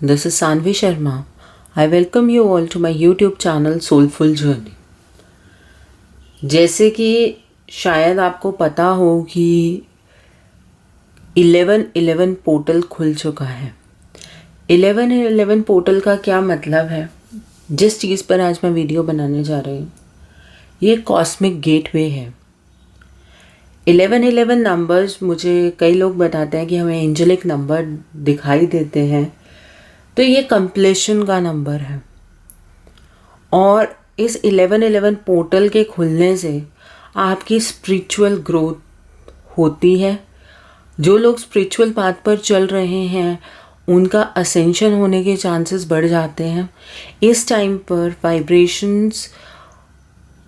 this is Sanvi Sharma. I welcome you all to my YouTube channel Soulful Journey. जैसे कि शायद आपको पता हो कि 11/11 पोर्टल खुल चुका है। 11/11 पोर्टल का क्या मतलब है? जिस चीज़ पर आज मैं वीडियो बनाने जा रही हूँ, ये कॉस्मिक गेटवे है। 11/11 नंबर्स मुझे कई लोग बताते हैं कि हमें एंजेलिक नंबर दिखाई देते हैं, तो ये कंप्लीशन का नंबर है। और इस 11/11 पोर्टल के खुलने से आपकी स्पिरिचुअल ग्रोथ होती है। जो लोग स्पिरिचुअल पाथ पर चल रहे हैं उनका असेंशन होने के चांसेस बढ़ जाते हैं। इस टाइम पर वाइब्रेशंस,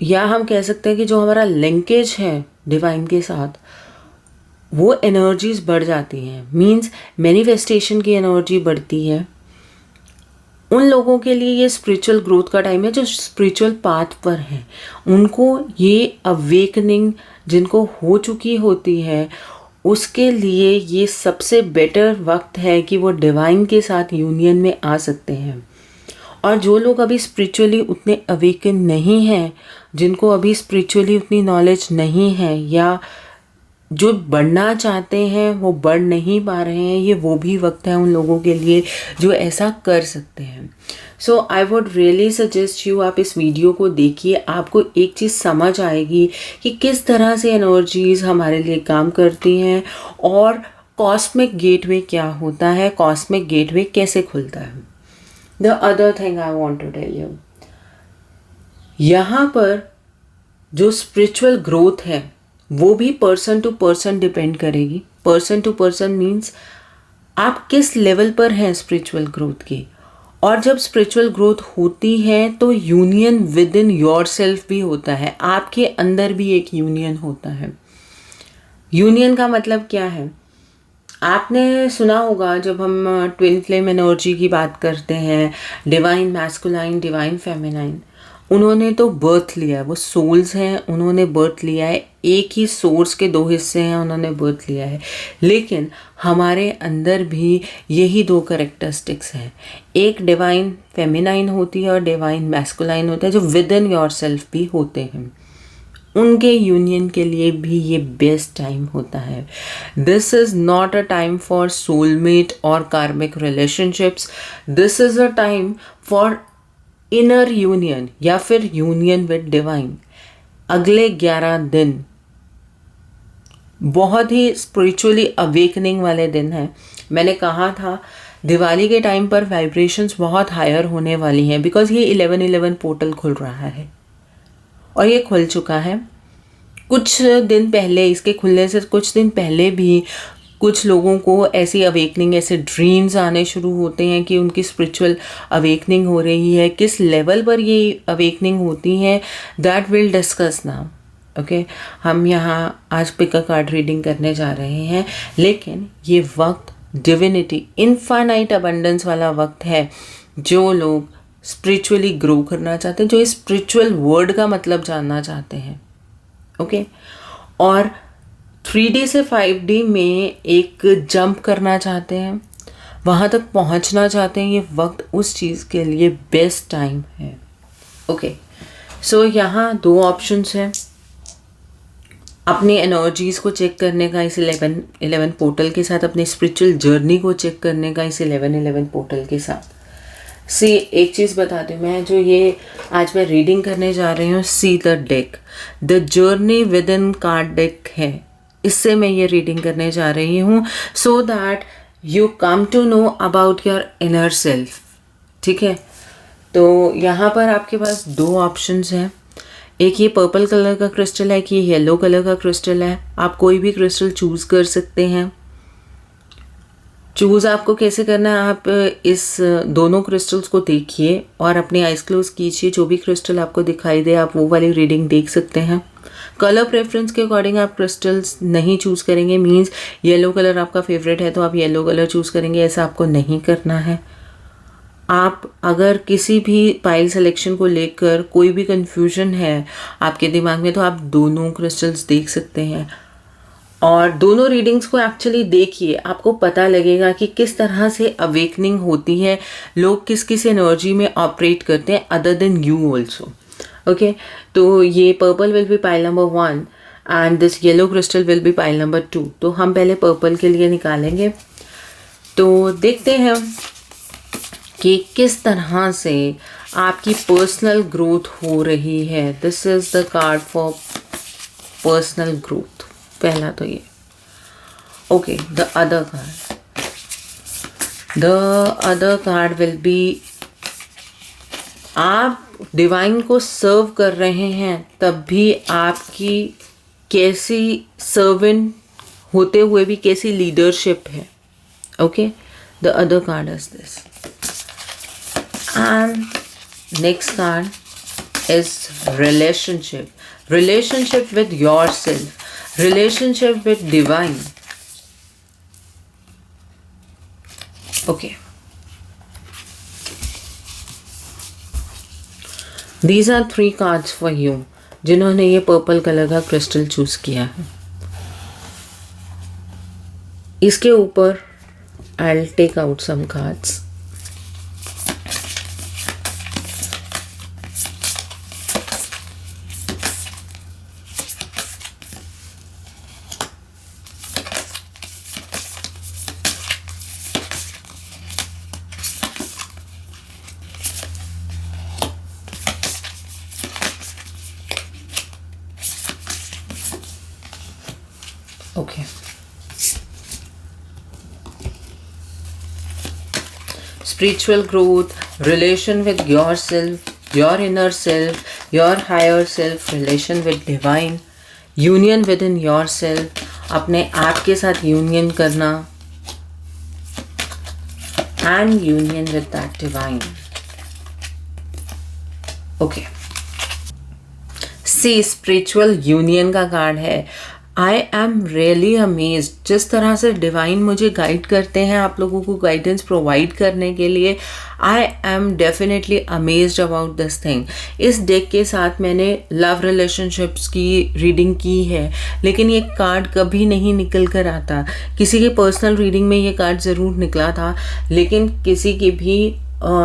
या हम कह सकते हैं कि जो हमारा लिंकेज है डिवाइन के साथ, वो एनर्जीज बढ़ जाती हैं। मींस मैनिफेस्टेशन की एनर्जी बढ़ती है। उन लोगों के लिए ये स्पिरिचुअल ग्रोथ का टाइम है जो स्पिरिचुअल पाथ पर हैं। उनको ये अवेकनिंग जिनको हो चुकी होती है, उसके लिए ये सबसे बेटर वक्त है कि वो डिवाइन के साथ यूनियन में आ सकते हैं। और जो लोग अभी स्पिरिचुअली उतने अवेकन नहीं हैं, जिनको अभी स्पिरिचुअली उतनी नॉलेज नहीं है, या जो बढ़ना चाहते हैं वो बढ़ नहीं पा रहे हैं, ये वो भी वक्त है उन लोगों के लिए जो ऐसा कर सकते हैं। So I would really suggest you, आप इस वीडियो को देखिए। आपको एक चीज़ समझ आएगी कि किस तरह से एनर्जीज हमारे लिए काम करती हैं और कॉस्मिक गेटवे क्या होता है, कॉस्मिक गेटवे कैसे खुलता है। The other thing I want to tell you, यहाँ पर जो स्पिरिचुअल ग्रोथ है वो भी पर्सन टू पर्सन डिपेंड करेगी। पर्सन टू पर्सन मीन्स आप किस लेवल पर हैं स्पिरिचुअल ग्रोथ की। और जब स्पिरिचुअल ग्रोथ होती है तो union with in your self भी होता है, आपके अंदर भी एक यूनियन होता है। यूनियन का मतलब क्या है? आपने सुना होगा जब हम ट्विन फ्लेम एनर्जी की बात करते हैं, डिवाइन मैस्कुलाइन, डिवाइन फेमिनाइन, उन्होंने तो बर्थ लिया है, वो सोल्स हैं, उन्होंने बर्थ लिया है। एक ही सोर्स के दो हिस्से हैं, उन्होंने बर्थ लिया है। लेकिन हमारे अंदर भी यही दो कैरेक्टरिस्टिक्स हैं। एक डिवाइन फेमिनाइन होती है और डिवाइन मैस्कुलाइन होता है, जो विद इन योर सेल्फ भी होते हैं। उनके यूनियन के लिए भी ये बेस्ट टाइम होता है। This is not a time for soulmate और कार्मिक relationships. This is a time for inner union या फिर यूनियन विद डिवाइन। अगले 11 दिन बहुत ही स्पिरिचुअली अवेकनिंग वाले दिन हैं। मैंने कहा था दिवाली के टाइम पर वाइब्रेशंस बहुत हायर होने वाली हैं, बिकॉज ये 11/11 पोर्टल खुल रहा है और ये खुल चुका है। कुछ दिन पहले, इसके खुलने से कुछ दिन पहले भी कुछ लोगों को ऐसी अवेकनिंग, ऐसे ड्रीम्स आने शुरू होते हैं कि उनकी स्पिरिचुअल अवेकनिंग हो रही है। किस लेवल पर ये अवेकनिंग होती है, that will discuss now. Okay, हम यहाँ आज पिक अ कार्ड रीडिंग करने जा रहे हैं, लेकिन ये वक्त डिविनिटी, इनफाइनाइट अबंडेंस वाला वक्त है। जो लोग स्पिरिचुअली ग्रो करना चाहते हैं, जो इस स्पिरिचुअल वर्ड का मतलब जानना चाहते हैं, ओके, और 3D से 5D में एक जंप करना चाहते हैं, वहाँ तक पहुँचना चाहते हैं, ये वक्त उस चीज़ के लिए बेस्ट टाइम है। ओके, सो यहाँ दो ऑप्शंस हैं अपनी एनर्जीज़ को चेक करने का इस 11/11 पोर्टल के साथ, अपनी स्पिरिचुअल जर्नी को चेक करने का इस 11/11 पोर्टल के साथ। सी, एक चीज़ बताती हूँ, मैं जो ये आज मैं रीडिंग करने जा रही हूँ, see the deck, the journey within card deck है, इससे मैं ये रीडिंग करने जा रही हूँ, so that you come to know about your inner self. ठीक है, तो यहाँ पर आपके पास दो ऑप्शंस हैं। एक ये पर्पल कलर का क्रिस्टल है कि येलो कलर का क्रिस्टल है। आप कोई भी क्रिस्टल चूज़ कर सकते हैं। चूज़ आपको कैसे करना है, आप इस दोनों क्रिस्टल्स को देखिए और अपनी आइज़ क्लोज कीजिए। जो भी क्रिस्टल आपको दिखाई दे आप वो वाली रीडिंग देख सकते हैं। कलर प्रेफरेंस के अकॉर्डिंग आप क्रिस्टल्स नहीं चूज़ करेंगे। मींस येलो कलर आपका फेवरेट है तो आप येलो कलर चूज़ करेंगे, ऐसा आपको नहीं करना है। आप अगर किसी भी पाइल सिलेक्शन को लेकर कोई भी कंफ्यूजन है आपके दिमाग में, तो आप दोनों क्रिस्टल्स देख सकते हैं। और दोनों रीडिंग्स को एक्चुअली देखिए, आपको पता लगेगा कि किस तरह से अवेकनिंग होती है, लोग किस किस एनर्जी में ऑपरेट करते हैं other than you also. Okay, तो ये purple will be pile number 1 and this yellow crystal will be pile number 2। तो हम पहले पर्पल के लिए निकालेंगे। तो देखते हैं कि किस तरह से आपकी पर्सनल ग्रोथ हो रही है। This is the card for personal growth, पहला तो ये। Okay, the other card will be, आप डिवाइन को सर्व कर रहे हैं तब भी आपकी कैसी सर्वेंट होते हुए भी कैसी लीडरशिप है। Okay, the other card is this and next card is relationship with yourself, relationship with divine. Okay, these are 3 cards for you जिन्होंने ये पर्पल कलर का क्रिस्टल चूज किया है। इसके ऊपर I'll take out some cards. Okay. Spiritual growth, relation with yourself, your inner self, your higher self, relation with divine, union within yourself, अपने आप के साथ यूनियन करना and union with that divine. Okay. See, spiritual union का card है। आई am really amazed, जिस तरह से डिवाइन मुझे गाइड करते हैं आप लोगों को गाइडेंस प्रोवाइड करने के लिए। I am definitely amazed about this thing. इस डेक के साथ मैंने लव रिलेशनशिप्स की रीडिंग की है, लेकिन ये कार्ड कभी नहीं निकल कर आता। किसी के पर्सनल रीडिंग में ये कार्ड ज़रूर निकला था, लेकिन किसी की भी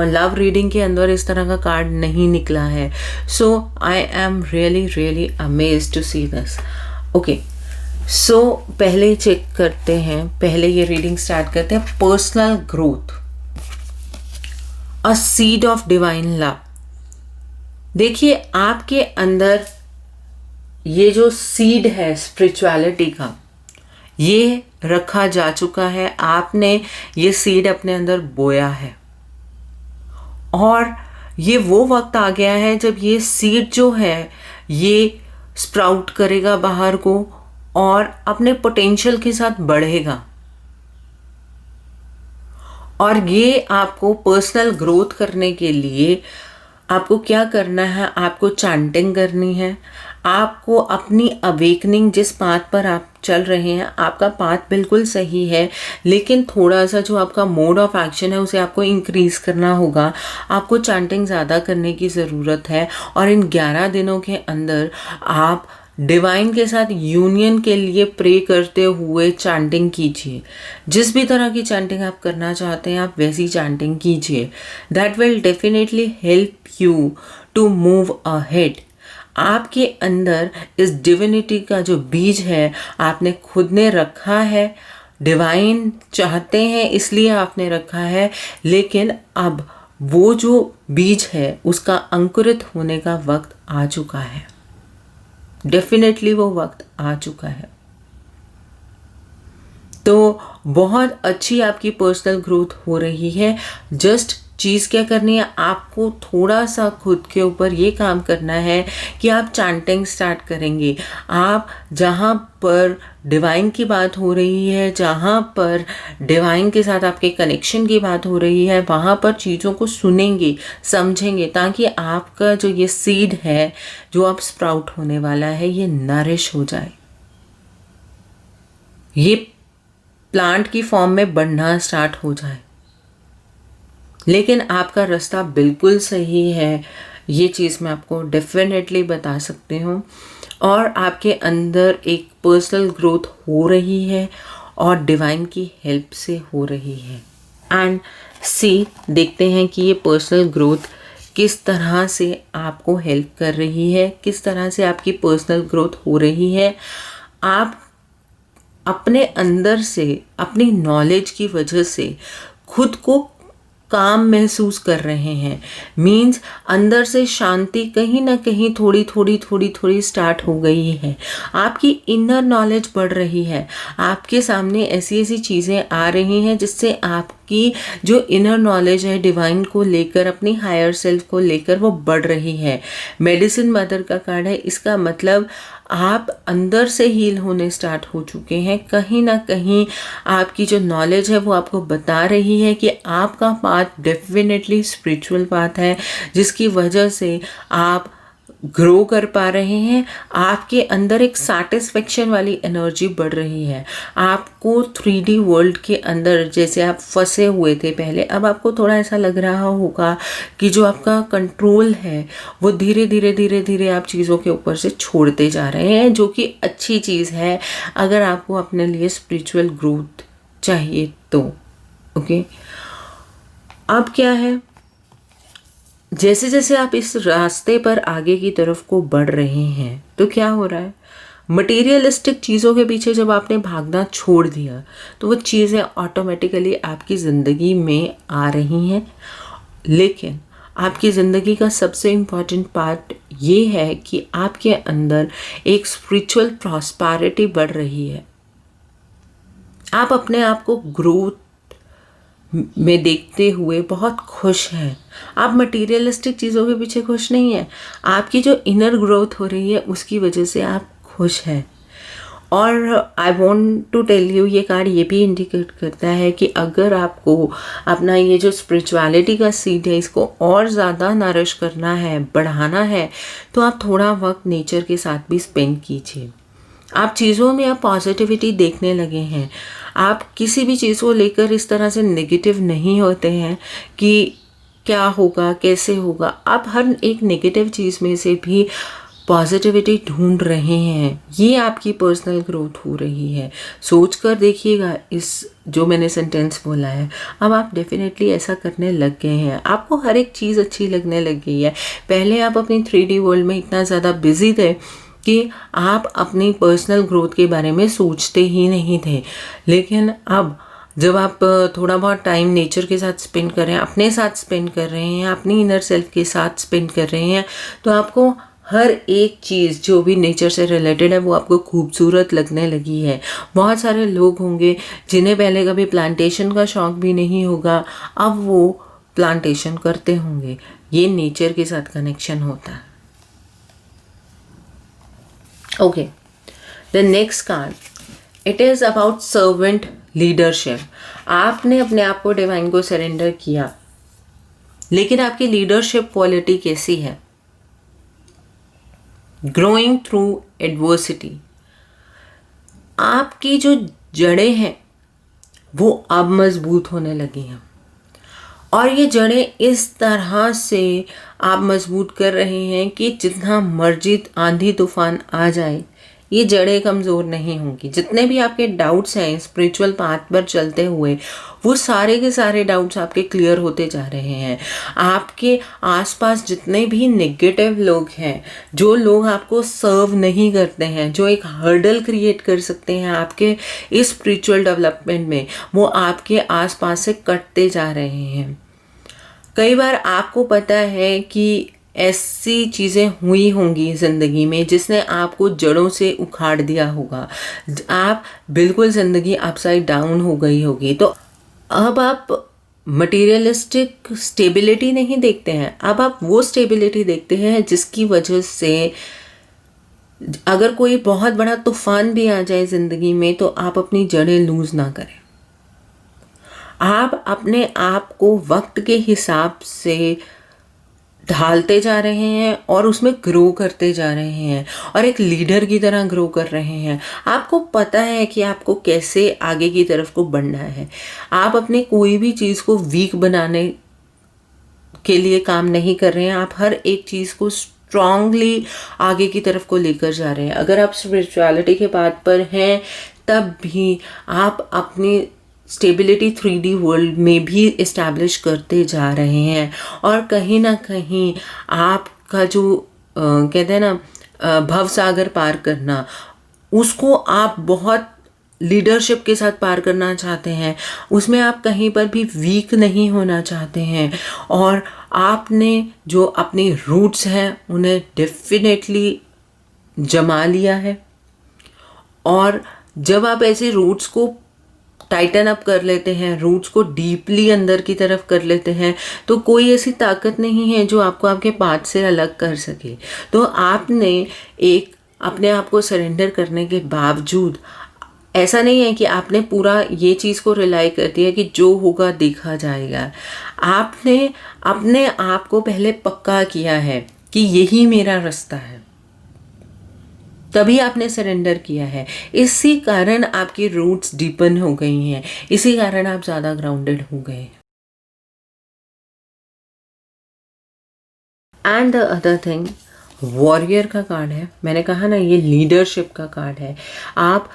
लव रीडिंग के अंदर इस तरह का कार्ड नहीं निकला है। So I am really really amazed to see this. Okay, so पहले चेक करते हैं, पहले ये रीडिंग स्टार्ट करते हैं। Personal growth, a seed of divine love. देखिए, आपके अंदर ये जो सीड है स्पिरिचुअलिटी का, ये रखा जा चुका है। आपने ये सीड अपने अंदर बोया है और ये वो वक्त आ गया है जब ये सीड जो है ये स्प्राउट करेगा बाहर को और अपने पोटेंशियल के साथ बढ़ेगा। और ये आपको पर्सनल ग्रोथ करने के लिए आपको क्या करना है, आपको चैंटिंग करनी है। आपको अपनी अवेकनिंग, जिस पाथ पर आप चल रहे हैं, आपका पाथ बिल्कुल सही है, लेकिन थोड़ा सा जो आपका मोड ऑफ एक्शन है उसे आपको इंक्रीज़ करना होगा। आपको चैंटिंग ज़्यादा करने की ज़रूरत है और इन 11 दिनों के अंदर आप डिवाइन के साथ यूनियन के लिए प्रे करते हुए चैंटिंग कीजिए। जिस भी तरह की चैंटिंग आप करना चाहते हैं, आप वैसी चैंटिंग कीजिए। That will definitely help you to move ahead. आपके अंदर इस डिविनिटी का जो बीज है आपने खुद ने रखा है, डिवाइन चाहते हैं इसलिए आपने रखा है, लेकिन अब वो जो बीज है उसका अंकुरित होने का वक्त आ चुका है। डेफिनेटली वो वक्त आ चुका है। तो बहुत अच्छी आपकी पर्सनल ग्रोथ हो रही है। जस्ट चीज़ क्या करनी है, आपको थोड़ा सा खुद के ऊपर ये काम करना है कि आप चैंटिंग स्टार्ट करेंगे। आप जहाँ पर डिवाइन की बात हो रही है, जहाँ पर डिवाइन के साथ आपके कनेक्शन की बात हो रही है, वहाँ पर चीज़ों को सुनेंगे, समझेंगे, ताकि आपका जो ये सीड है जो अब स्प्राउट होने वाला है ये नरिश हो जाए, ये प्लांट की फॉर्म में बढ़ना स्टार्ट हो जाए। लेकिन आपका रास्ता बिल्कुल सही है, ये चीज़ मैं आपको डेफिनेटली बता सकती हूँ। और आपके अंदर एक पर्सनल ग्रोथ हो रही है और डिवाइन की हेल्प से हो रही है। एंड सी, देखते हैं कि ये पर्सनल ग्रोथ किस तरह से आपको हेल्प कर रही है, किस तरह से आपकी पर्सनल ग्रोथ हो रही है। आप अपने अंदर से, अपनी नॉलेज की वजह से खुद को काम महसूस कर रहे हैं। मीन्स अंदर से शांति कहीं ना कहीं थोड़ी थोड़ी स्टार्ट हो गई है। आपकी इनर नॉलेज बढ़ रही है। आपके सामने ऐसी ऐसी चीज़ें आ रही हैं जिससे आपकी जो इनर नॉलेज है डिवाइन को लेकर, अपनी हायर सेल्फ को लेकर, वो बढ़ रही है। मेडिसिन मदर का कार्ड है। इसका मतलब आप अंदर से हील होने स्टार्ट हो चुके हैं। कहीं ना कहीं आपकी जो नॉलेज है वो आपको बता रही है कि आपका पाथ डेफिनेटली स्पिरिचुअल पाथ है, जिसकी वजह से आप ग्रो कर पा रहे हैं। आपके अंदर एक सैटिस्फैक्शन वाली एनर्जी बढ़ रही है। आपको 3D वर्ल्ड के अंदर जैसे आप फंसे हुए थे पहले, अब आपको थोड़ा ऐसा लग रहा होगा कि जो आपका कंट्रोल है वो धीरे धीरे आप चीज़ों के ऊपर से छोड़ते जा रहे हैं, जो कि अच्छी चीज़ है अगर आपको अपने लिए स्पिरिचुअल ग्रोथ चाहिए तो। ओके, अब क्या है, जैसे जैसे आप इस रास्ते पर आगे की तरफ को बढ़ रहे हैं तो क्या हो रहा है, मटेरियलिस्टिक चीज़ों के पीछे जब आपने भागना छोड़ दिया तो वो चीज़ें ऑटोमेटिकली आपकी ज़िंदगी में आ रही हैं। लेकिन आपकी ज़िंदगी का सबसे इम्पॉर्टेंट पार्ट ये है कि आपके अंदर एक स्पिरिचुअल प्रॉस्पेरिटी बढ़ रही है। आप अपने आप को ग्रोथ में देखते हुए बहुत खुश हैं। आप मटेरियलिस्टिक चीज़ों के पीछे खुश नहीं हैं। आपकी जो इनर ग्रोथ हो रही है उसकी वजह से आप खुश हैं। और I want to tell you, ये कार्ड ये भी इंडिकेट करता है कि अगर आपको अपना ये जो स्पिरिचुअलिटी का सीड है इसको और ज़्यादा नरिश करना है, बढ़ाना है, तो आप थोड़ा वक्त नेचर के साथ भी स्पेंड कीजिए। आप चीज़ों में आप पॉजिटिविटी देखने लगे हैं। आप किसी भी चीज़ को लेकर इस तरह से नेगेटिव नहीं होते हैं कि क्या होगा, कैसे होगा। आप हर एक नेगेटिव चीज़ में से भी पॉजिटिविटी ढूंढ रहे हैं। ये आपकी पर्सनल ग्रोथ हो रही है। सोच कर देखिएगा इस जो मैंने सेंटेंस बोला है। अब आप डेफिनेटली ऐसा करने लग गए हैं। आपको हर एक चीज़ अच्छी लगने लग गई है। पहले आप अपनी 3D वर्ल्ड में इतना ज़्यादा बिजी थे कि आप अपनी पर्सनल ग्रोथ के बारे में सोचते ही नहीं थे। लेकिन अब जब आप थोड़ा बहुत टाइम नेचर के साथ स्पेंड कर रहे हैं, अपने साथ स्पेंड कर रहे हैं, अपनी इनर सेल्फ के साथ स्पेंड कर रहे हैं, तो आपको हर एक चीज़ जो भी नेचर से रिलेटेड है वो आपको खूबसूरत लगने लगी है। बहुत सारे लोग होंगे जिन्हें पहले कभी प्लांटेशन का शौक़ भी नहीं होगा, अब वो प्लांटेशन करते होंगे। ये नेचर के साथ कनेक्शन होता है। Okay, the next card, it is about servant leadership. आपने अपने आप को डिवाइन को सरेंडर किया, लेकिन आपकी लीडरशिप क्वालिटी कैसी है? Growing through adversity. आपकी जो जड़ें हैं वो अब मजबूत होने लगी हैं, और ये जड़ें इस तरह से आप मजबूत कर रहे हैं कि जितना मर्जी आंधी तूफान आ जाए ये जड़ें कमज़ोर नहीं होंगी। जितने भी आपके डाउट्स हैं स्पिरिचुअल पाथ पर चलते हुए, वो सारे के सारे डाउट्स आपके क्लियर होते जा रहे हैं। आपके आसपास जितने भी नेगेटिव लोग हैं, जो लोग आपको सर्व नहीं करते हैं, जो एक हर्डल क्रिएट कर सकते हैं आपके इस स्पिरिचुअल डेवलपमेंट में, वो आपके आसपास से कटते जा रहे हैं। कई बार आपको पता है कि ऐसी चीज़ें हुई होंगी ज़िंदगी में जिसने आपको जड़ों से उखाड़ दिया होगा। आप बिल्कुल ज़िंदगी अपसाइड डाउन हो गई होगी। तो अब आप मटेरियलिस्टिक स्टेबिलिटी नहीं देखते हैं, अब आप वो स्टेबिलिटी देखते हैं जिसकी वजह से अगर कोई बहुत बड़ा तूफान भी आ जाए ज़िंदगी में तो आप अपनी जड़ें लूज़ ना करें। आप अपने आप को वक्त के हिसाब से ढालते जा रहे हैं और उसमें ग्रो करते जा रहे हैं, और एक लीडर की तरह ग्रो कर रहे हैं। आपको पता है कि आपको कैसे आगे की तरफ को बढ़ना है। आप अपने कोई भी चीज़ को वीक बनाने के लिए काम नहीं कर रहे हैं। आप हर एक चीज़ को स्ट्रांगली आगे की तरफ को लेकर जा रहे हैं। अगर आप स्पिरिचुअलिटी के पाथ पर हैं तब भी आप अपनी स्टेबिलिटी 3D वर्ल्ड में भी इस्टेब्लिश करते जा रहे हैं, और कहीं ना कहीं आपका जो कहते हैं ना भव सागर पार करना, उसको आप बहुत लीडरशिप के साथ पार करना चाहते हैं। उसमें आप कहीं पर भी वीक नहीं होना चाहते हैं, और आपने जो अपनी रूट्स हैं उन्हें डेफिनेटली जमा लिया है। और जब आप ऐसे रूट्स को टाइटन अप कर लेते हैं, रूट्स को डीपली अंदर की तरफ कर लेते हैं, तो कोई ऐसी ताकत नहीं है जो आपको आपके पाथ से अलग कर सके। तो आपने एक अपने आप को सरेंडर करने के बावजूद, ऐसा नहीं है कि आपने पूरा ये चीज़ को रिलाई कर दिया कि जो होगा देखा जाएगा। आपने अपने आप को पहले पक्का किया है कि यही मेरा रास्ता है, तभी आपने सरेंडर किया है। इसी कारण आपकी रूट्स डीपन हो गई हैं, इसी कारण आप ज़्यादा ग्राउंडेड हो गए। And the other thing, warrior का कार्ड है। मैंने कहा ना, ये लीडरशिप का कार्ड है। आप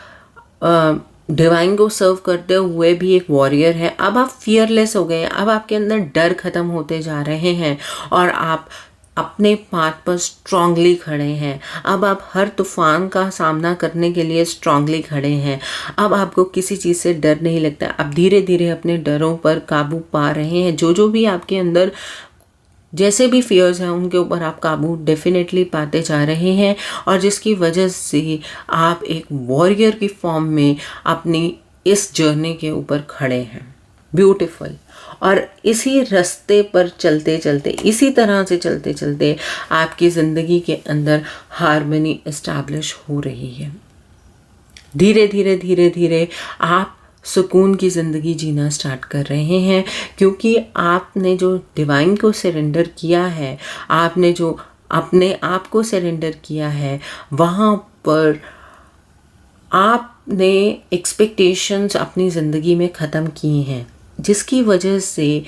डिवाइन को सर्व करते हुए भी एक वॉरियर है। अब आप फियरलेस हो गए हैं, अब आपके अंदर डर खत्म होते जा रहे हैं, और आप अपने पाथ पर स्ट्रांगली खड़े हैं। अब आप हर तूफान का सामना करने के लिए स्ट्रांगली खड़े हैं। अब आपको किसी चीज़ से डर नहीं लगता। अब धीरे धीरे अपने डरों पर काबू पा रहे हैं। जो भी आपके अंदर जैसे भी फियर्स हैं उनके ऊपर आप काबू डेफिनेटली पाते जा रहे हैं, और जिसकी वजह से आप एक वॉरियर की फॉर्म में अपनी इस जर्नी के ऊपर खड़े हैं। ब्यूटीफुल। और इसी रास्ते पर चलते चलते, इसी तरह से चलते चलते आपकी ज़िंदगी के अंदर हार्मनी इस्टेब्लिश हो रही है। धीरे धीरे धीरे धीरे आप सुकून की ज़िंदगी जीना स्टार्ट कर रहे हैं, क्योंकि आपने जो डिवाइन को सरेंडर किया है, आपने जो अपने आप को सरेंडर किया है, वहाँ पर आपने एक्सपेक्टेशंस अपनी ज़िंदगी में ख़त्म की हैं, जिसकी वजह से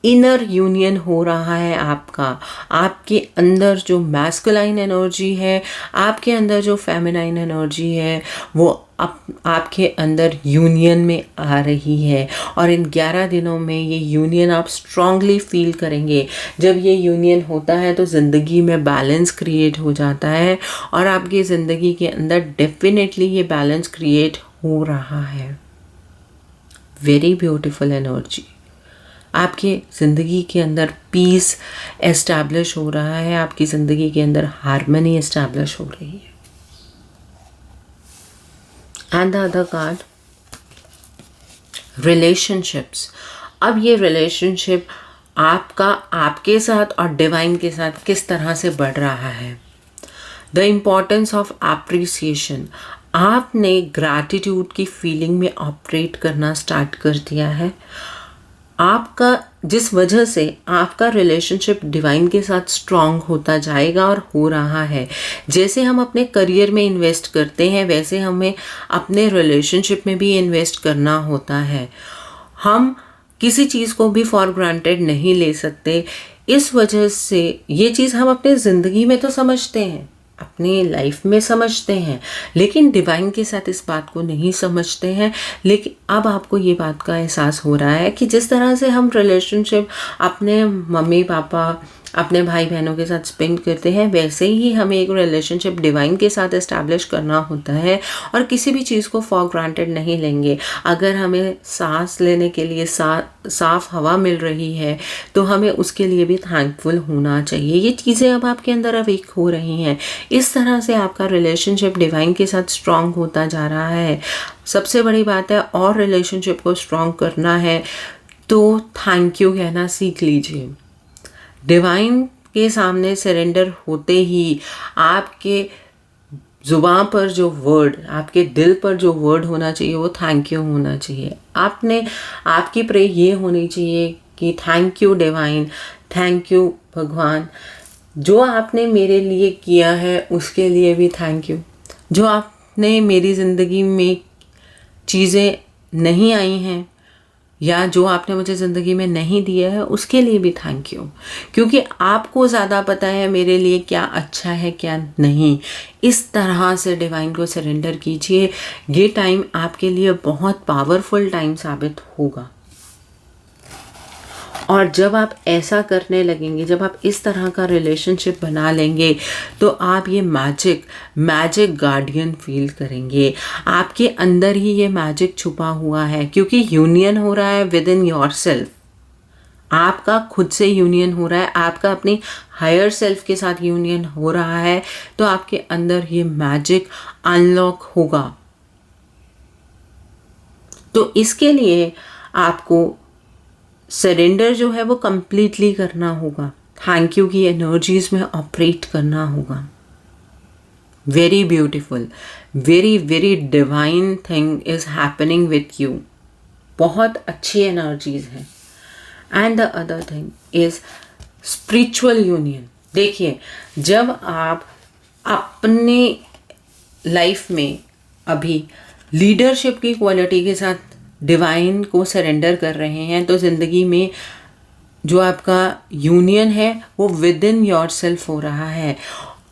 इनर यूनियन हो रहा है आपका। आपके अंदर जो मैस्कुलाइन एनर्जी है, आपके अंदर जो फेमिनाइन एनर्जी है, वो आपके अंदर यूनियन में आ रही है। और इन 11 दिनों में ये यूनियन आप स्ट्रांगली फील करेंगे। जब ये यूनियन होता है तो ज़िंदगी में बैलेंस क्रिएट हो जाता है, और आपकी ज़िंदगी के अंदर डेफिनेटली ये बैलेंस क्रिएट हो रहा है। Very beautiful energy. आपके ज़िंदगी के अंदर पीस एस्टैब्लिश हो रहा है, आपकी ज़िंदगी के अंदर हार्मनी एस्टैब्लिश हो रही है। And the other card, relationships. अब ये रिलेशनशिप आपका आपके साथ और डिवाइन के साथ किस तरह से बढ़ रहा है। The importance of appreciation. आपने ग्रैटिट्यूड की फीलिंग में ऑपरेट करना स्टार्ट कर दिया है, आपका जिस वजह से आपका रिलेशनशिप डिवाइन के साथ स्ट्रॉन्ग होता जाएगा और हो रहा है। जैसे हम अपने करियर में इन्वेस्ट करते हैं, वैसे हमें अपने रिलेशनशिप में भी इन्वेस्ट करना होता है। हम किसी चीज़ को भी फॉर ग्रांटेड नहीं ले सकते। इस वजह से ये चीज़ हम अपने ज़िंदगी में तो समझते हैं, अपनी लाइफ में समझते हैं, लेकिन डिवाइन के साथ इस बात को नहीं समझते हैं। लेकिन अब आपको ये बात का एहसास हो रहा है कि जिस तरह से हम रिलेशनशिप अपने मम्मी पापा, अपने भाई बहनों के साथ स्पेंड करते हैं, वैसे ही हमें एक रिलेशनशिप डिवाइन के साथ इस्टेब्लिश करना होता है, और किसी भी चीज़ को फॉर ग्रांटेड नहीं लेंगे। अगर हमें सांस लेने के लिए साफ़ हवा मिल रही है तो हमें उसके लिए भी थैंकफुल होना चाहिए। ये चीज़ें अब आपके अंदर अवेक हो रही हैं। इस तरह से आपका रिलेशनशिप डिवाइन के साथ स्ट्रॉन्ग होता जा रहा है। सबसे बड़ी बात है, और रिलेशनशिप को स्ट्रॉन्ग करना है तो थैंक यू कहना सीख लीजिए। डिवाइन के सामने सरेंडर होते ही आपके ज़ुबान पर जो वर्ड, आपके दिल पर जो वर्ड होना चाहिए वो थैंक यू होना चाहिए। आपकी प्रे ये होनी चाहिए कि thank you divine, thank you भगवान, जो आपने मेरे लिए किया है उसके लिए भी थैंक यू। जो आपने मेरी ज़िंदगी में चीज़ें नहीं आई हैं या जो आपने मुझे ज़िंदगी में नहीं दिया है उसके लिए भी थैंक यू, क्योंकि आपको ज़्यादा पता है मेरे लिए क्या अच्छा है क्या नहीं। इस तरह से डिवाइन को सरेंडर कीजिए। ये टाइम आपके लिए बहुत पावरफुल टाइम साबित होगा। और जब आप ऐसा करने लगेंगे, जब आप इस तरह का रिलेशनशिप बना लेंगे, तो आप ये मैजिक गार्डियन फील करेंगे। आपके अंदर ही ये मैजिक छुपा हुआ है, क्योंकि यूनियन हो रहा है विद इन योर सेल्फ। आपका खुद से यूनियन हो रहा है, आपका अपनी हायर सेल्फ के साथ यूनियन हो रहा है, तो आपके अंदर ये मैजिक अनलॉक होगा। तो इसके लिए आपको सरेंडर जो है वो कंप्लीटली करना होगा। थैंक यू की एनर्जीज में ऑपरेट करना होगा। Very beautiful, very very divine thing is happening with you. बहुत अच्छी एनर्जीज हैं। And the other thing is spiritual union. देखिए, जब आप अपने लाइफ में अभी लीडरशिप की क्वालिटी के साथ डिवाइन को सरेंडर कर रहे हैं, तो ज़िंदगी में जो आपका यूनियन है वो विद इन योर सेल्फ हो रहा है।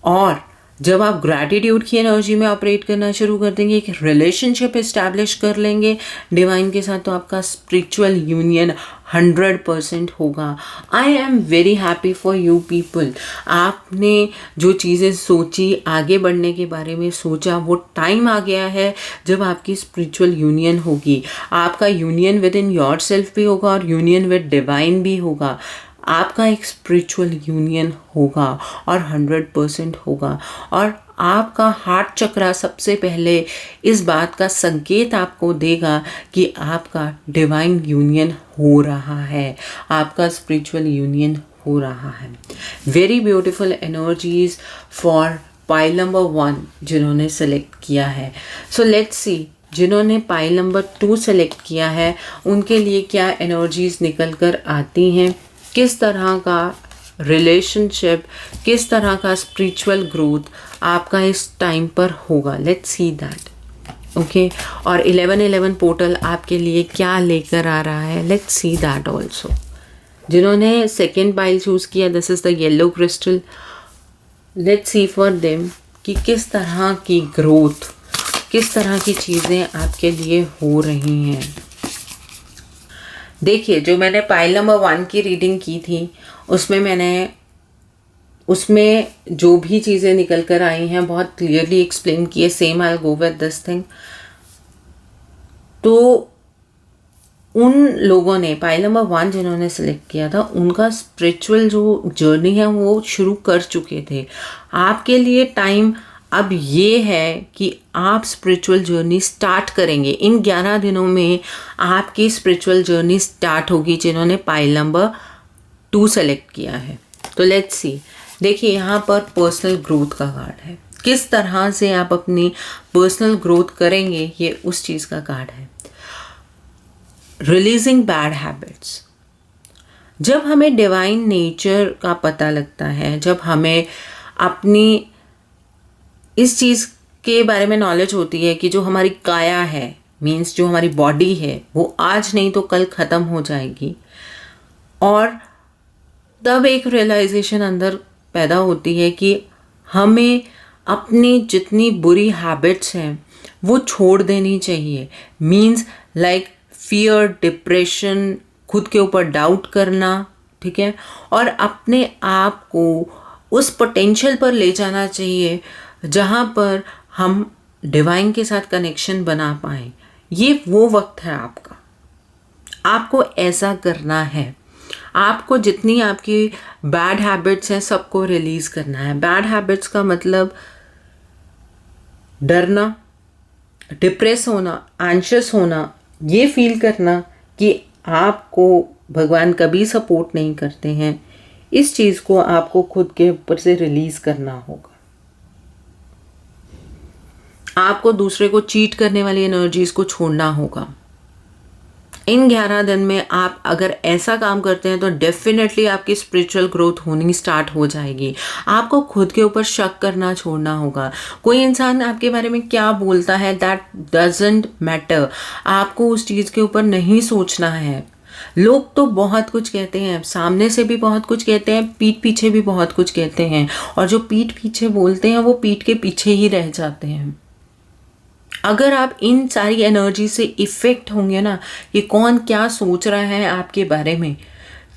और जब आप ग्रैटिट्यूड की एनर्जी में ऑपरेट करना शुरू कर देंगे, एक रिलेशनशिप इस्टेब्लिश कर लेंगे डिवाइन के साथ, तो आपका स्पिरिचुअल यूनियन 100% होगा। I am very happy for you people. आपने जो चीज़ें सोची, आगे बढ़ने के बारे में सोचा, वो टाइम आ गया है जब आपकी स्पिरिचुअल यूनियन होगी। आपका union with in your self भी होगा और यूनियन विद डिवाइन भी होगा। आपका एक स्पिरिचुअल यूनियन होगा और 100% होगा। और आपका हार्ट चक्रा सबसे पहले इस बात का संकेत आपको देगा कि आपका डिवाइन यूनियन हो रहा है, आपका स्पिरिचुअल यूनियन हो रहा है। Very beautiful energies for pile number 1 जिन्होंने सेलेक्ट किया है। सो लेट्स सी, जिन्होंने पाइल नंबर 2 सेलेक्ट किया है उनके लिए क्या एनर्जीज निकल कर आती हैं, किस तरह का रिलेशनशिप, किस तरह का स्पिरिचुअल ग्रोथ आपका इस टाइम पर होगा। Let's see that. ओके, और 1111 पोर्टल आपके लिए क्या लेकर आ रहा है, लेट्स सी दैट ऑल्सो। जिन्होंने सेकेंड पाइल चूज़ किया, this is the yellow crystal. Let's see for them कि किस तरह की ग्रोथ, किस तरह की चीज़ें आपके लिए हो रही हैं। देखिए, जो मैंने पाइल नंबर 1 की रीडिंग की थी उसमें जो भी चीज़ें निकल कर आई हैं बहुत क्लियरली एक्सप्लेन किए। Same I will go with this thing. तो उन लोगों ने पाइल नंबर 1 जिन्होंने सेलेक्ट किया था, उनका स्पिरिचुअल जो जर्नी है वो शुरू कर चुके थे। आपके लिए टाइम अब ये है कि आप स्पिरिचुअल जर्नी स्टार्ट करेंगे। इन 11 दिनों में आपकी स्पिरिचुअल जर्नी स्टार्ट होगी जिन्होंने पाइल नंबर 2 सेलेक्ट किया है। तो लेट्स सी। देखिए, यहाँ पर पर्सनल ग्रोथ का कार्ड है। किस तरह से आप अपनी पर्सनल ग्रोथ करेंगे, ये उस चीज़ का कार्ड है। Releasing bad habits. जब हमें डिवाइन नेचर का पता लगता है, जब हमें अपनी इस चीज़ के बारे में नॉलेज होती है कि जो हमारी काया है, मीन्स जो हमारी बॉडी है, वो आज नहीं तो कल ख़त्म हो जाएगी। और तब एक रियलाइजेशन अंदर पैदा होती है कि हमें अपनी जितनी बुरी हैबिट्स हैं वो छोड़ देनी चाहिए। मीन्स लाइक फियर, डिप्रेशन, खुद के ऊपर डाउट करना, ठीक है, और अपने आप को उस पोटेंशियल पर ले जाना चाहिए जहाँ पर हम डिवाइन के साथ कनेक्शन बना पाएँ। ये वो वक्त है आपका। आपको ऐसा करना है। आपको जितनी आपकी बैड हैबिट्स हैं सबको रिलीज़ करना है। बैड हैबिट्स का मतलब डरना, डिप्रेस होना, एंशियस होना, ये फील करना कि आपको भगवान कभी सपोर्ट नहीं करते हैं। इस चीज़ को आपको खुद के ऊपर से रिलीज़ करना होगा। आपको दूसरे को चीट करने वाली एनर्जीज को छोड़ना होगा। इन 11 दिन में आप अगर ऐसा काम करते हैं तो डेफिनेटली आपकी स्पिरिचुअल ग्रोथ होनी स्टार्ट हो जाएगी। आपको खुद के ऊपर शक करना छोड़ना होगा। कोई इंसान आपके बारे में क्या बोलता है दैट डजंट मैटर, आपको उस चीज़ के ऊपर नहीं सोचना है। लोग तो बहुत कुछ कहते हैं, सामने से भी बहुत कुछ कहते हैं, पीठ पीछे भी बहुत कुछ कहते हैं, और जो पीठ पीछे बोलते हैं वो पीठ के पीछे ही रह जाते हैं। अगर आप इन सारी एनर्जी से इफ़ेक्ट होंगे ना कि कौन क्या सोच रहा है आपके बारे में,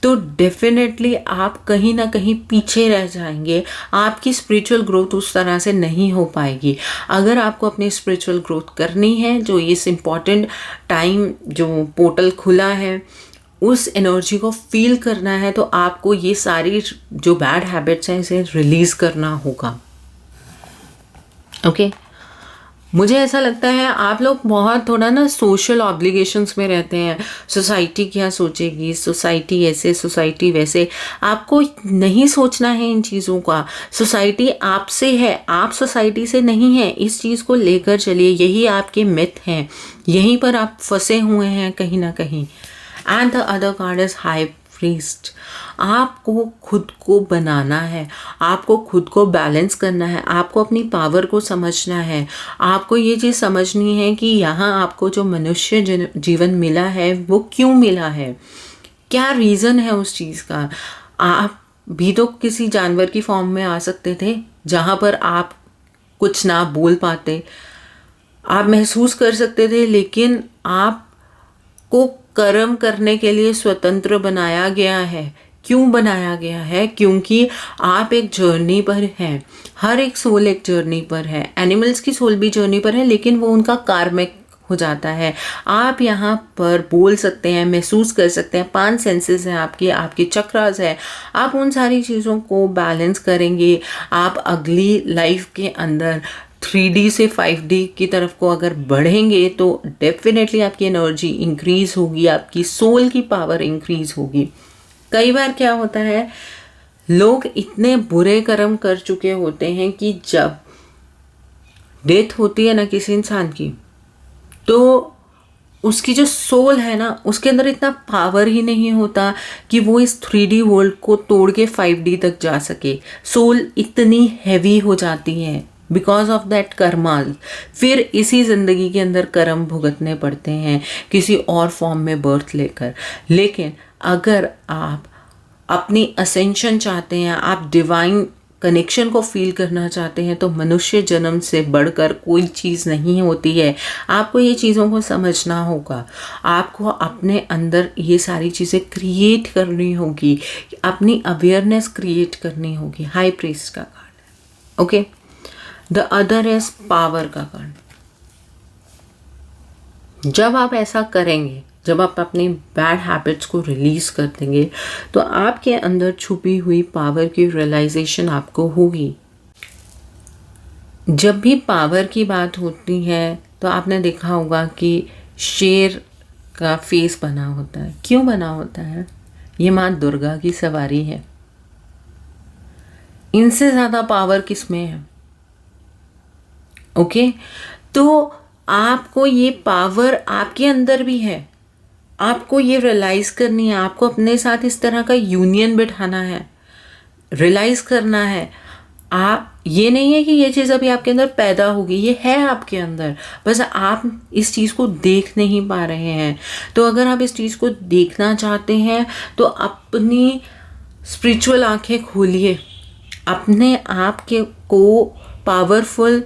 तो डेफिनेटली आप कहीं ना कहीं पीछे रह जाएंगे। आपकी स्पिरिचुअल ग्रोथ उस तरह से नहीं हो पाएगी। अगर आपको अपनी स्पिरिचुअल ग्रोथ करनी है, जो इस इम्पॉर्टेंट टाइम जो पोर्टल खुला है उस एनर्जी को फील करना है, तो आपको ये सारी जो बैड हैबिट्स हैं इसे रिलीज़ करना होगा। ओके मुझे ऐसा लगता है आप लोग बहुत थोड़ा ना सोशल ऑब्लिगेशंस में रहते हैं। सोसाइटी क्या सोचेगी, सोसाइटी ऐसे, सोसाइटी वैसे। आपको नहीं सोचना है इन चीज़ों का। सोसाइटी आपसे है, आप सोसाइटी से नहीं है। इस चीज़ को लेकर चलिए। यही आपके मिथ हैं, यहीं पर आप फंसे हुए हैं कहीं ना कहीं। And the other card is high priest. आपको खुद को बनाना है, आपको खुद को बैलेंस करना है, आपको अपनी पावर को समझना है। आपको ये चीज़ समझनी है कि यहाँ आपको जो मनुष्य जीवन मिला है वो क्यों मिला है, क्या रीज़न है उस चीज़ का। आप भी तो किसी जानवर की फॉर्म में आ सकते थे जहाँ पर आप कुछ ना बोल पाते, आप महसूस कर सकते थे, लेकिन आपको कर्म करने के लिए स्वतंत्र बनाया गया है। क्यों बनाया गया है? क्योंकि आप एक जर्नी पर हैं। हर एक सोल एक जर्नी पर है। एनिमल्स की सोल भी जर्नी पर है, लेकिन वो उनका कार्मिक हो जाता है। आप यहाँ पर बोल सकते हैं, महसूस कर सकते हैं। 5 सेंसेस हैं आपकी चक्रास है। आप उन सारी चीज़ों को बैलेंस करेंगे। आप अगली लाइफ के अंदर 3D से 5D की तरफ को अगर बढ़ेंगे तो डेफिनेटली आपकी एनर्जी इंक्रीज होगी, आपकी सोल की पावर इंक्रीज होगी। कई बार क्या होता है, लोग इतने बुरे कर्म कर चुके होते हैं कि जब डेथ होती है ना किसी इंसान की, तो उसकी जो सोल है ना उसके अंदर इतना पावर ही नहीं होता कि वो इस 3D वर्ल्ड को तोड़ के 5D तक जा सके। सोल इतनी हैवी हो जाती है बिकॉज ऑफ दैट कर्माल। फिर इसी ज़िंदगी के अंदर कर्म भुगतने पड़ते हैं किसी और फॉर्म में बर्थ लेकर। लेकिन अगर आप अपनी असेंशन चाहते हैं, आप डिवाइन कनेक्शन को फील करना चाहते हैं, तो मनुष्य जन्म से बढ़कर कोई चीज़ नहीं होती है। आपको ये चीज़ों को समझना होगा। आपको अपने अंदर ये सारी चीज़ें क्रिएट करनी होगी, अपनी अवेयरनेस क्रिएट करनी होगी। हाई प्रीस्ट का card, okay. The other is power का कार्ड। जब आप ऐसा करेंगे, जब आप अपनी बैड हैबिट्स को रिलीज कर देंगे, तो आपके अंदर छुपी हुई पावर की रियलाइजेशन आपको होगी। जब भी पावर की बात होती है तो आपने देखा होगा कि शेर का फेस बना होता है। क्यों बना होता है? ये माँ दुर्गा की सवारी है। इनसे ज़्यादा पावर किस में है? ओके तो आपको ये पावर आपके अंदर भी है। आपको ये रियलाइज करनी है। आपको अपने साथ इस तरह का यूनियन बिठाना है, रियलाइज करना है। आप ये नहीं है कि ये चीज़ अभी आपके अंदर पैदा होगी, ये है आपके अंदर, बस आप इस चीज़ को देख नहीं पा रहे हैं। तो अगर आप इस चीज़ को देखना चाहते हैं तो अपनी स्पिरिचुअल आंखें खोलिए। अपने आप के को पावरफुल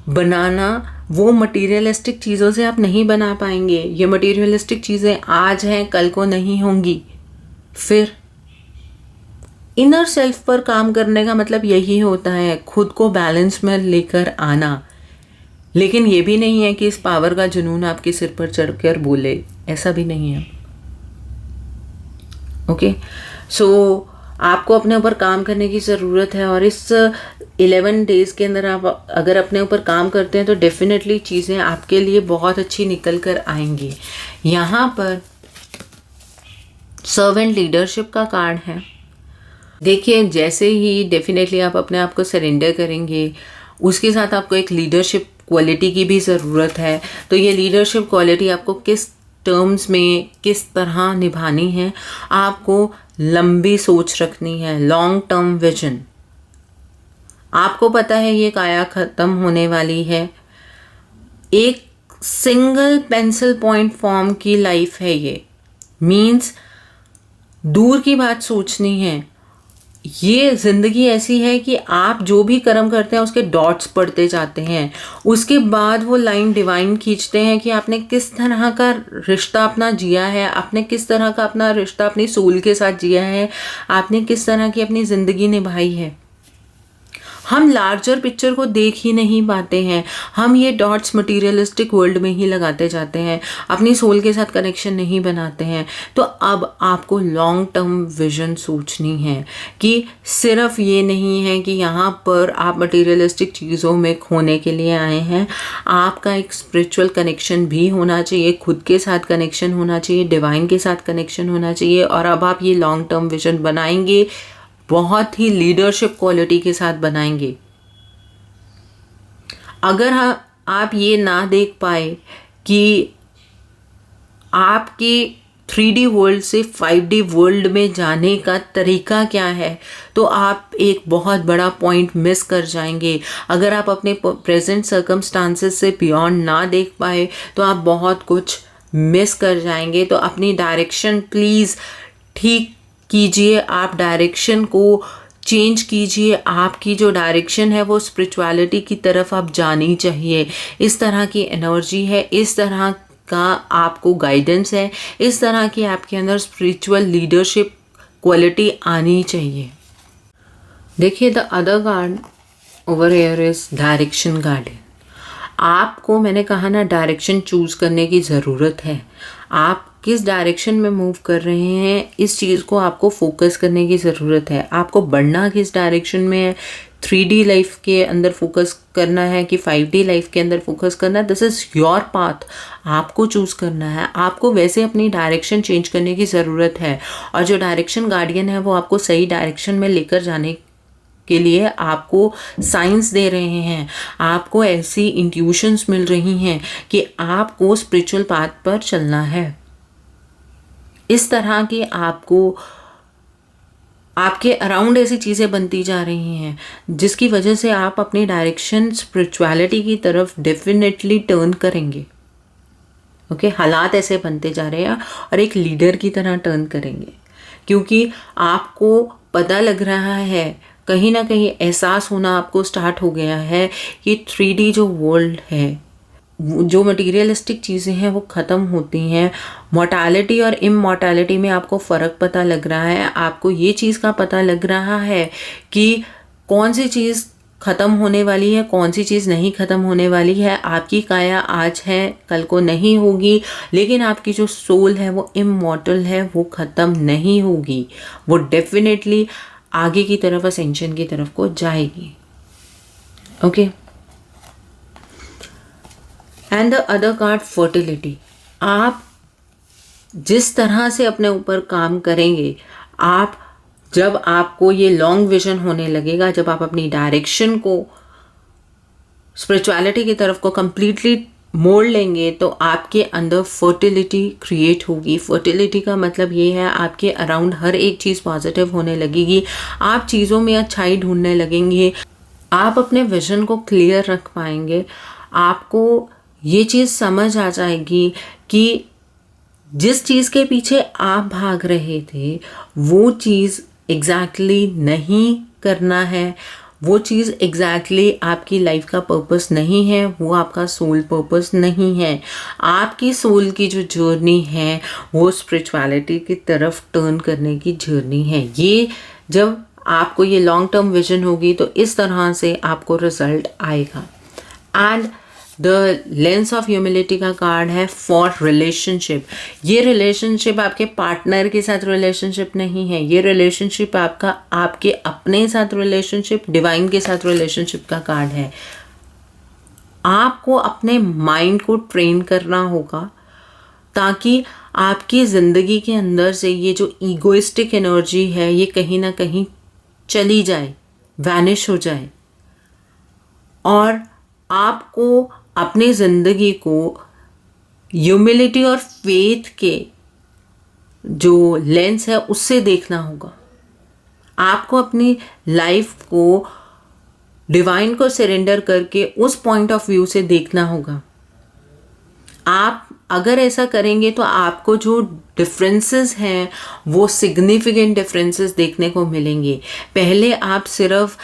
बनाना वो मटेरियलिस्टिक चीज़ों से आप नहीं बना पाएंगे। ये मटेरियलिस्टिक चीज़ें आज हैं, कल को नहीं होंगी। फिर इनर सेल्फ पर काम करने का मतलब यही होता है, खुद को बैलेंस में लेकर आना। लेकिन ये भी नहीं है कि इस पावर का जुनून आपके सिर पर चढ़कर बोले, ऐसा भी नहीं है। ओके सो आपको अपने ऊपर काम करने की ज़रूरत है, और इस 11 डेज़ के अंदर आप अगर अपने ऊपर काम करते हैं तो डेफिनेटली चीज़ें आपके लिए बहुत अच्छी निकल कर आएंगी। यहाँ पर सर्वेंट लीडरशिप का कार्ड है। देखिए, जैसे ही डेफिनेटली आप अपने आप को सरेंडर करेंगे, उसके साथ आपको एक लीडरशिप क्वालिटी की भी ज़रूरत है। तो ये लीडरशिप क्वालिटी आपको किस टर्म्स में किस तरह निभानी है, आपको लंबी सोच रखनी है, लॉन्ग टर्म विजन। आपको पता है ये काया ख़त्म होने वाली है, एक सिंगल पेंसिल पॉइंट फॉर्म की लाइफ है ये, मीन्स दूर की बात सोचनी है। ये ज़िंदगी ऐसी है कि आप जो भी कर्म करते हैं उसके डॉट्स पढ़ते जाते हैं, उसके बाद वो लाइन डिवाइन खींचते हैं कि आपने किस तरह का रिश्ता अपना जिया है, आपने किस तरह का अपना रिश्ता अपनी सोल के साथ जिया है, आपने किस तरह की अपनी ज़िंदगी निभाई है। हम लार्जर पिक्चर को देख ही नहीं पाते हैं, हम ये डॉट्स मटीरियलिस्टिक वर्ल्ड में ही लगाते जाते हैं, अपनी सोल के साथ कनेक्शन नहीं बनाते हैं। तो अब आपको लॉन्ग टर्म विजन सोचनी है कि सिर्फ ये नहीं है कि यहाँ पर आप मटीरियलिस्टिक चीज़ों में खोने के लिए आए हैं, आपका एक स्पिरिचुअल कनेक्शन भी होना चाहिए, खुद के साथ कनेक्शन होना चाहिए, डिवाइन के साथ कनेक्शन होना चाहिए। और अब आप ये लॉन्ग टर्म विजन बनाएंगे, बहुत ही लीडरशिप क्वालिटी के साथ बनाएंगे। अगर आप ये ना देख पाए कि आपके 3D वर्ल्ड से 5D वर्ल्ड में जाने का तरीका क्या है, तो आप एक बहुत बड़ा पॉइंट मिस कर जाएंगे। अगर आप अपने प्रेजेंट सर्कमस्टांसेस से बियॉन्ड ना देख पाए तो आप बहुत कुछ मिस कर जाएंगे। तो अपनी डायरेक्शन प्लीज़ ठीक कीजिए, आप डायरेक्शन को चेंज कीजिए। आपकी जो डायरेक्शन है वो स्पिरिचुअलिटी की तरफ आप जानी चाहिए। इस तरह की एनर्जी है, इस तरह का आपको गाइडेंस है, इस तरह की आपके अंदर स्पिरिचुअल लीडरशिप क्वालिटी आनी चाहिए। देखिए, the other card over here is direction guardian. आपको मैंने कहा ना, डायरेक्शन चूज़ करने की ज़रूरत है। आप किस डायरेक्शन में मूव कर रहे हैं, इस चीज़ को आपको फोकस करने की ज़रूरत है। आपको बढ़ना किस डायरेक्शन में है, 3D लाइफ के अंदर फोकस करना है कि 5D लाइफ के अंदर फोकस करना है, दिस इज़ योर पाथ। आपको चूज़ करना है, आपको वैसे अपनी डायरेक्शन चेंज करने की ज़रूरत है। और जो डायरेक्शन गार्डियन है वो आपको सही डायरेक्शन में लेकर जाने के लिए आपको साइंस दे रहे हैं, आपको ऐसी इंट्यूशंस मिल रही हैं कि आपको स्पिरिचुअल पाथ पर चलना है। इस तरह की आपको आपके अराउंड ऐसी चीज़ें बनती जा रही हैं जिसकी वजह से आप अपनी डायरेक्शन स्पिरिचुअलिटी की तरफ डेफिनेटली टर्न करेंगे। ओके, हालात ऐसे बनते जा रहे हैं और एक लीडर की तरह टर्न करेंगे, क्योंकि आपको पता लग रहा है, कहीं ना कहीं एहसास होना आपको स्टार्ट हो गया है कि 3D जो वर्ल्ड है, जो मटीरियलिस्टिक चीज़ें हैं वो ख़त्म होती हैं। मॉर्टैलिटी और इमॉर्टैलिटी में आपको फ़र्क पता लग रहा है। आपको ये चीज़ का पता लग रहा है कि कौन सी चीज़ ख़त्म होने वाली है, कौन सी चीज़ नहीं ख़त्म होने वाली है। आपकी काया आज है, कल को नहीं होगी, लेकिन आपकी जो सोल है वो इमॉर्टल है, वो ख़त्म नहीं होगी, वो डेफिनेटली आगे की तरफ, असेंशन की तरफ को जाएगी। Okay, and the other card fertility. आप जिस तरह से अपने ऊपर काम करेंगे, आप जब आपको ये लॉन्ग विजन होने लगेगा, जब आप अपनी डायरेक्शन को स्पिरिचुअलिटी की तरफ को कंप्लीटली मोड़ लेंगे, तो आपके अंदर फर्टिलिटी क्रिएट होगी। फर्टिलिटी का मतलब ये है आपके अराउंड हर एक चीज़ पॉजिटिव होने लगेगी, आप चीज़ों में अच्छाई ढूंढने लगेंगे, आप अपने विजन को क्लियर रख पाएंगे। आपको ये चीज़ समझ आ जाएगी कि जिस चीज़ के पीछे आप भाग रहे थे वो चीज़ एग्जैक्टली नहीं करना है, वो चीज़ एग्जैक्टली आपकी लाइफ का पर्पस नहीं है, वो आपका सोल पर्पस नहीं है। आपकी सोल की जो जर्नी है वो स्पिरिचुअलिटी की तरफ टर्न करने की जर्नी है। ये जब आपको ये लॉन्ग टर्म विजन होगी तो इस तरह से आपको रिजल्ट आएगा। And the lens of humility का कार्ड है फॉर रिलेशनशिप। ये रिलेशनशिप आपके पार्टनर के साथ रिलेशनशिप नहीं है, ये रिलेशनशिप आपका आपके अपने साथ रिलेशनशिप, डिवाइन के साथ रिलेशनशिप का कार्ड है। आपको अपने माइंड को ट्रेन करना होगा ताकि आपकी ज़िंदगी के अंदर से ये जो ईगोइस्टिक एनर्जी है ये कहीं ना कहीं चली जाए, वैनिश हो जाए, और आपको अपनी ज़िंदगी को ह्यूमिलिटी और फेथ के जो लेंस है उससे देखना होगा। आपको अपनी लाइफ को डिवाइन को सरेंडर करके उस पॉइंट ऑफ व्यू से देखना होगा। आप अगर ऐसा करेंगे तो आपको जो डिफरेंसेस हैं वो सिग्निफिकेंट डिफरेंसेस देखने को मिलेंगे। पहले आप सिर्फ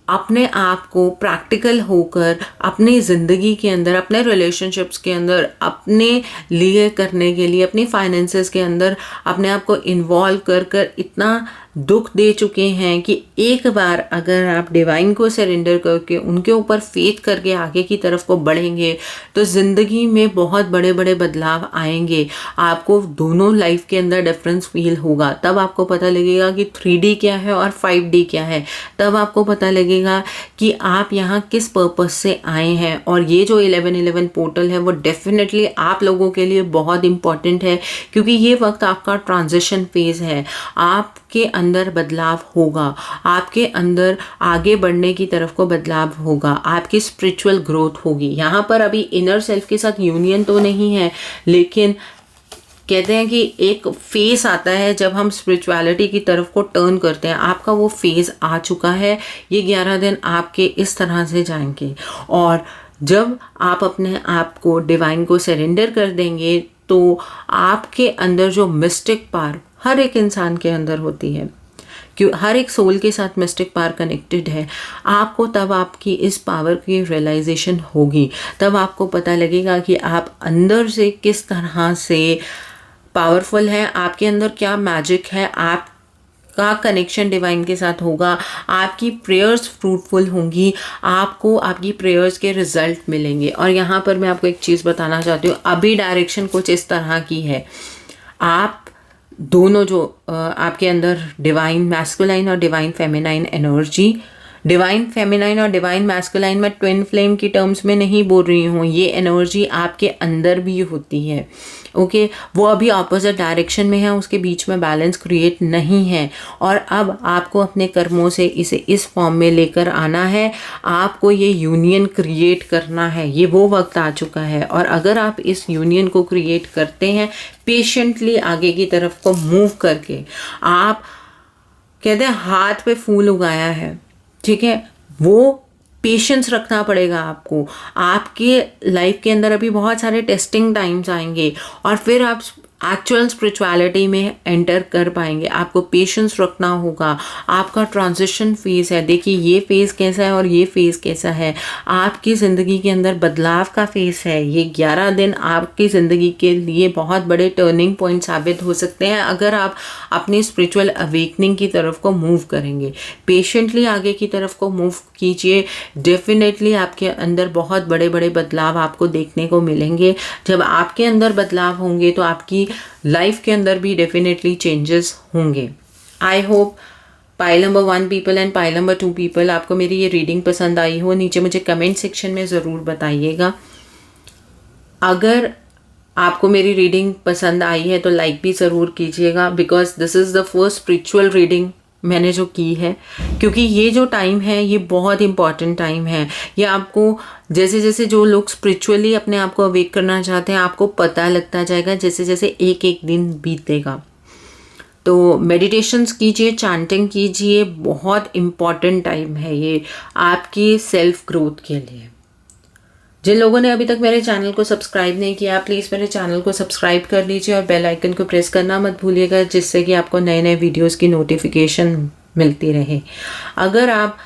अपने आप को प्रैक्टिकल होकर अपनी ज़िंदगी के अंदर, अपने रिलेशनशिप्स के अंदर, अपने लिए करने के लिए, अपनी फाइनेंसेस के अंदर अपने आप को इन्वॉल्व कर कर इतना दुख दे चुके हैं कि एक बार अगर आप डिवाइन को सरेंडर करके उनके ऊपर फेथ करके आगे की तरफ को बढ़ेंगे तो ज़िंदगी में बहुत बड़े बड़े बदलाव आएंगे। आपको दोनों लाइफ के अंदर डिफरेंस फील होगा। तब आपको पता लगेगा कि 3D क्या है और 5D क्या है। तब आपको पता लगेगा कि आप यहाँ किस पर्पस से आए हैं। और ये जो 1111 पोर्टल है वो डेफिनेटली आप लोगों के लिए बहुत इम्पॉर्टेंट है, क्योंकि ये वक्त आपका ट्रांजिशन फेज़ है। आपके अंदर बदलाव होगा, आपके अंदर आगे बढ़ने की तरफ को बदलाव होगा, आपकी स्पिरिचुअल ग्रोथ होगी। यहाँ पर अभी इनर सेल्फ के साथ यूनियन तो नहीं है, लेकिन कहते हैं कि एक फेस आता है जब हम स्पिरिचुअलिटी की तरफ को टर्न करते हैं। आपका वो फेज आ चुका है। ये 11 दिन आपके इस तरह से जाएंगे और जब आप अपने आप को डिवाइन को सरेंडर कर देंगे तो आपके अंदर जो मिस्टिक पावर हर एक इंसान के अंदर होती है, क्यों हर एक सोल के साथ मिस्टिक पावर कनेक्टेड है। आपको तब आपकी इस पावर की रियलाइजेशन होगी। तब आपको पता लगेगा कि आप अंदर से किस तरह से पावरफुल है, आपके अंदर क्या मैजिक है, आपका कनेक्शन डिवाइन के साथ होगा, आपकी प्रेयर्स फ्रूटफुल होंगी, आपको आपकी प्रेयर्स के रिजल्ट मिलेंगे। और यहाँ पर मैं आपको एक चीज़ बताना चाहती हूँ, अभी डायरेक्शन कुछ इस तरह की है। आप दोनों जो आपके अंदर डिवाइन मैस्कुलाइन और divine feminine energy, divine feminine और डिवाइन मैस्कुलाइन में ट्विन फ्लेम की टर्म्स में नहीं बोल रही हूँ, ये एनर्जी आपके अंदर भी होती है। ओके, वो अभी ऑपोजिट डायरेक्शन में है, उसके बीच में बैलेंस क्रिएट नहीं है। और अब आपको अपने कर्मों से इसे इस फॉर्म में लेकर आना है। आपको ये यूनियन क्रिएट करना है। ये वो वक्त आ चुका है। और अगर आप इस यूनियन को क्रिएट करते हैं पेशेंटली आगे की तरफ को मूव करके, आप कहते हैं हाथ पे फूल उगाया है, ठीक है, वो पेशेंस रखना पड़ेगा आपको। आपके लाइफ के अंदर अभी बहुत सारे टेस्टिंग टाइम्स आएंगे और फिर आप एक्चुअल स्पिरिचुअलिटी में एंटर कर पाएंगे। आपको पेशेंस रखना होगा। आपका ट्रांजिशन फेज है। देखिए ये फेज़ कैसा है और ये फेज़ कैसा है। आपकी ज़िंदगी के अंदर बदलाव का फेज़ है। ये 11 दिन आपकी ज़िंदगी के लिए बहुत बड़े टर्निंग पॉइंट साबित हो सकते हैं अगर आप अपनी स्पिरिचुअल अवेकनिंग की तरफ को मूव करेंगे। पेशेंटली आगे की तरफ को मूव कीजिए। डेफिनेटली आपके अंदर बहुत बड़े बड़े बदलाव आपको देखने को मिलेंगे। जब आपके अंदर बदलाव होंगे तो आपकी लाइफ के अंदर भी डेफिनेटली चेंजेस होंगे। I hope pile number 1 people and pile number 2 people आपको मेरी ये रीडिंग पसंद आई हो। नीचे मुझे कमेंट सेक्शन में ज़रूर बताइएगा। अगर आपको मेरी रीडिंग पसंद आई है तो लाइक भी ज़रूर कीजिएगा, because this is the first spiritual reading मैंने जो की है, क्योंकि ये जो टाइम है ये बहुत इम्पॉर्टेंट टाइम है। ये आपको जैसे जैसे जो लोग स्पिरिचुअली अपने आप को अवेक करना चाहते हैं, आपको पता लगता जाएगा जैसे जैसे एक एक दिन बीतेगा। तो मेडिटेशंस कीजिए, चैंटिंग कीजिए, बहुत इम्पॉर्टेंट टाइम है ये आपकी सेल्फ ग्रोथ के लिए। जिन लोगों ने अभी तक मेरे चैनल को सब्सक्राइब नहीं किया, प्लीज़ मेरे चैनल को सब्सक्राइब कर लीजिए और बेल आइकन को प्रेस करना मत भूलिएगा, जिससे कि आपको नए नए वीडियोस की नोटिफिकेशन मिलती रहे। अगर आप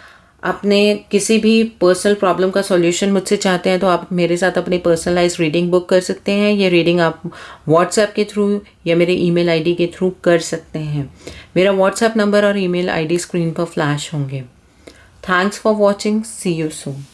अपने किसी भी पर्सनल प्रॉब्लम का सॉल्यूशन मुझसे चाहते हैं तो आप मेरे साथ अपनी पर्सनलाइज रीडिंग बुक कर सकते हैं। ये रीडिंग आप व्हाट्सएप के थ्रू या मेरे ईमेल आईडी के थ्रू कर सकते हैं। मेरा व्हाट्सएप नंबर और ईमेल आईडी स्क्रीन पर फ्लैश होंगे। Thanks for watching. See you soon.